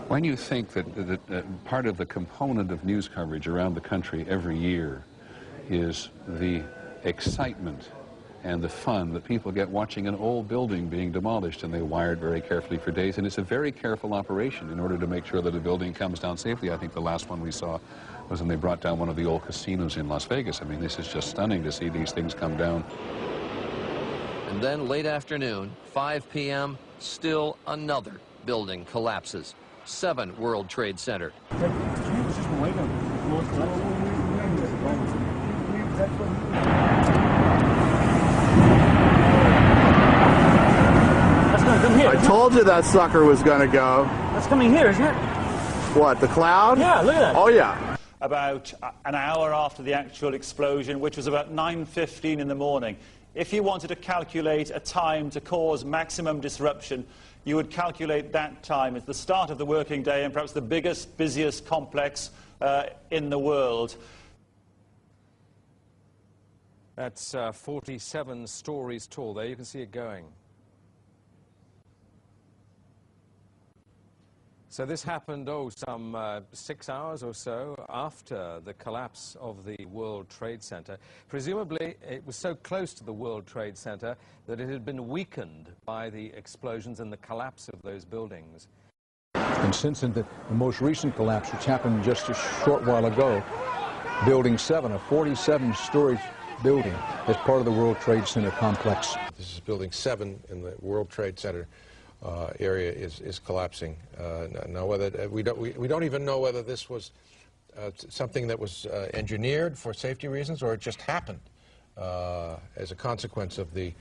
When you think that part of the component of news coverage around the country every year is the excitement and the fun that people get watching an old building being demolished, and they wire it very carefully for days, and it's a very careful operation in order to make sure that a building comes down safely. I think the last one we saw was when they brought down one of the old casinos in Las Vegas. I mean, this is just stunning to see these things come down. And then late afternoon, 5 p.m., still another building collapses. 7 World Trade Center. That's gonna come here. I told you that sucker was gonna go. That's coming here, isn't it? What, the cloud? Yeah, look at that. Oh, yeah. About an hour after the actual explosion, which was about 9:15 in the morning. If you wanted to calculate a time to cause maximum disruption, you would calculate that time as the start of the working day and perhaps the biggest, busiest complex in the world. That's 47 stories tall. There you can see it going. So this happened, some 6 hours or so after the collapse of the World Trade Center. Presumably, it was so close to the World Trade Center that it had been weakened by the explosions and the collapse of those buildings. And since the most recent collapse, which happened just a short while ago, Building 7, a 47-story building, as part of the World Trade Center complex. This is Building 7 in the World Trade Center area is collapsing. Now, whether we don't even know whether this was something that was engineered for safety reasons, or it just happened as a consequence of the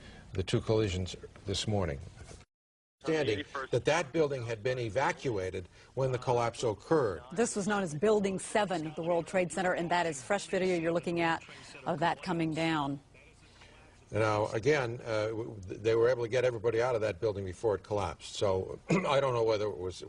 2 collisions this morning. Understanding that building had been evacuated when the collapse occurred. This was known as Building 7 of the World Trade Center, and that is fresh video you're looking at of that coming down. Now, again, they were able to get everybody out of that building before it collapsed. So I don't know whether it was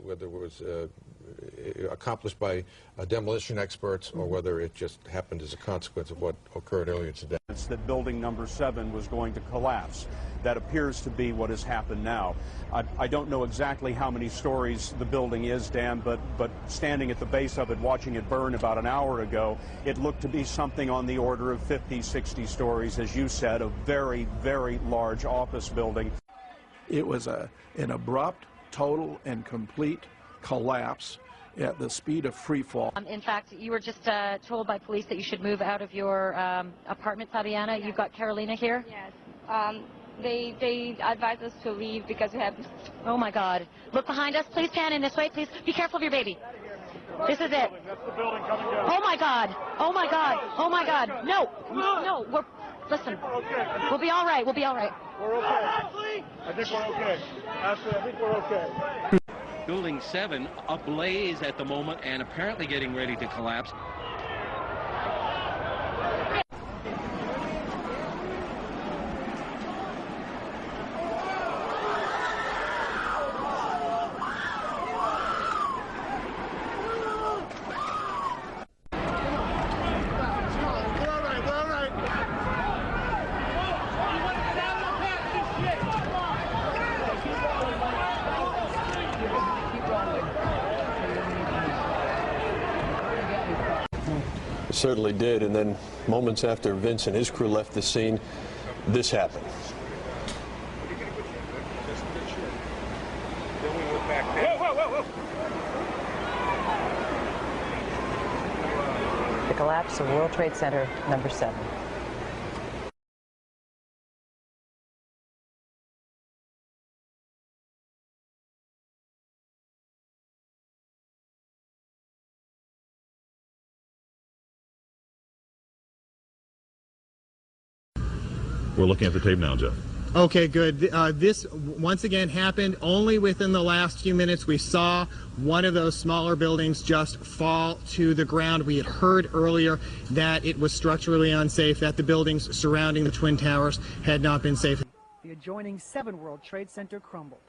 accomplished by demolition experts or whether it just happened as a consequence of what occurred earlier today. It's that building number 7 was going to collapse. That appears to be what has happened now. I don't know exactly how many stories the building is, Dan, but standing at the base of it, watching it burn about an hour ago, it looked to be something on the order of 50, 60 stories, as you said, a very, very large office building. It was an abrupt, total, and complete collapse at the speed of free fall. In fact, you were just told by police that you should move out of your apartment, Fabiana. You've got Carolina here? Yes. They advised us to leave because we have... Oh, my God. Look behind us. Please pan in this way. Please be careful of your baby. This is it. That's the building coming down. Oh, my God. Oh, my God. Oh, my God. No. No. Listen. We'll be all right. We'll be all right. We're okay. I think we're okay. Ashley, I think we're okay. Building 7 ablaze at the moment and apparently getting ready to collapse. It certainly did, and then moments after Vince and his crew left the scene, this happened. The collapse of World Trade Center number 7. We're looking at the tape now, Jeff. Okay, good. This once again happened only within the last few minutes. We saw one of those smaller buildings just fall to the ground. We had heard earlier that it was structurally unsafe, that the buildings surrounding the Twin Towers had not been safe. The adjoining 7 World Trade Center crumbled.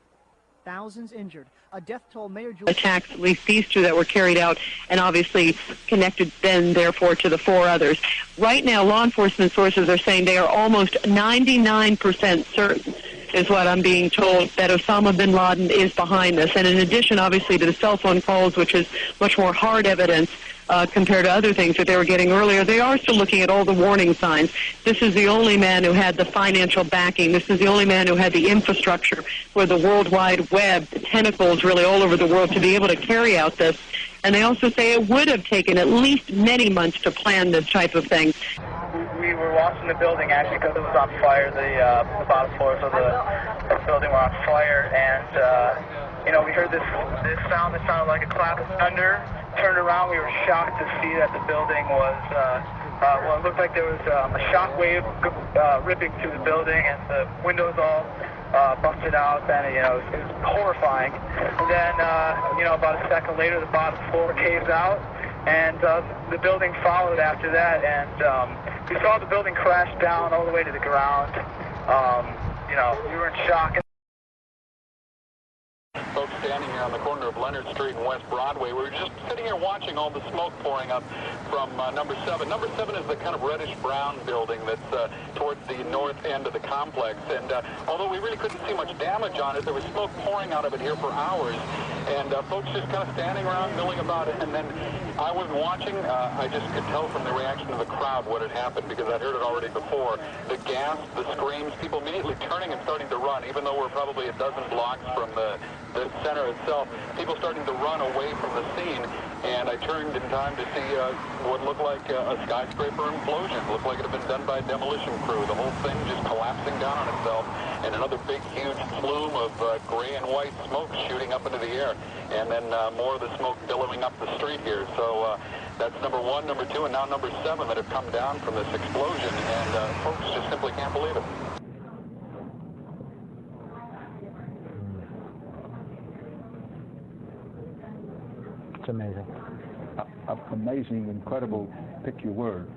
Thousands injured. A death toll, Mayor attacks, at least these 2 that were carried out, and obviously connected then, therefore, to the 4 others. Right now, law enforcement sources are saying they are almost 99% certain is what I'm being told, that Osama bin Laden is behind this. And in addition, obviously, to the cell phone calls, which is much more hard evidence compared to other things that they were getting earlier, they are still looking at all the warning signs. This is the only man who had the financial backing. This is the only man who had the infrastructure for the World Wide Web, the tentacles really all over the world to be able to carry out this. And they also say it would have taken at least many months to plan this type of thing. We were watching the building actually because it was on fire. The bottom floors of the building were on fire, and you know, we heard this sound that sounded like a clap of thunder. Turned around, we were shocked to see that the building was, well, it looked like there was a shock wave ripping through the building, and the windows all busted out, and you know, it was horrifying. And then, you know, about a second later, the bottom floor caves out, and the building followed after that, and we saw the building crash down all the way to the ground. You know, we were in shock. Folks standing here on the corner of Leonard Street and West Broadway. We were just sitting here watching all the smoke pouring up from number 7. Number 7 is the kind of reddish-brown building that's towards the north end of the complex. And although we really couldn't see much damage on it, there was smoke pouring out of it here for hours. And folks just kind of standing around milling about it. And then I wasn't watching. I just could tell from the reaction of the crowd what had happened, because I'd heard it already before. The gasp, the screams, people immediately turning and starting to run, even though we're probably a dozen blocks from the center itself. People starting to run away from the scene, and I turned in time to see what looked like a skyscraper implosion. It looked like it had been done by a demolition crew. The whole thing just collapsing down on itself, and another big, huge plume of gray and white smoke shooting up into the air, and then more of the smoke billowing up the street here. So that's number 1, number 2, and now number 7 that have come down from this explosion, and folks just simply can't believe it. It's amazing. Amazing, incredible, pick your word.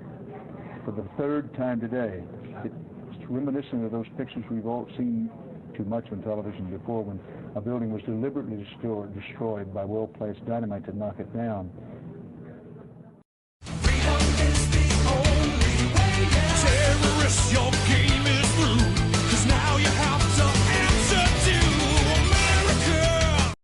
For the 3rd time today, it's reminiscent of those pictures we've all seen too much on television before, when a building was deliberately destroyed by well-placed dynamite to knock it down.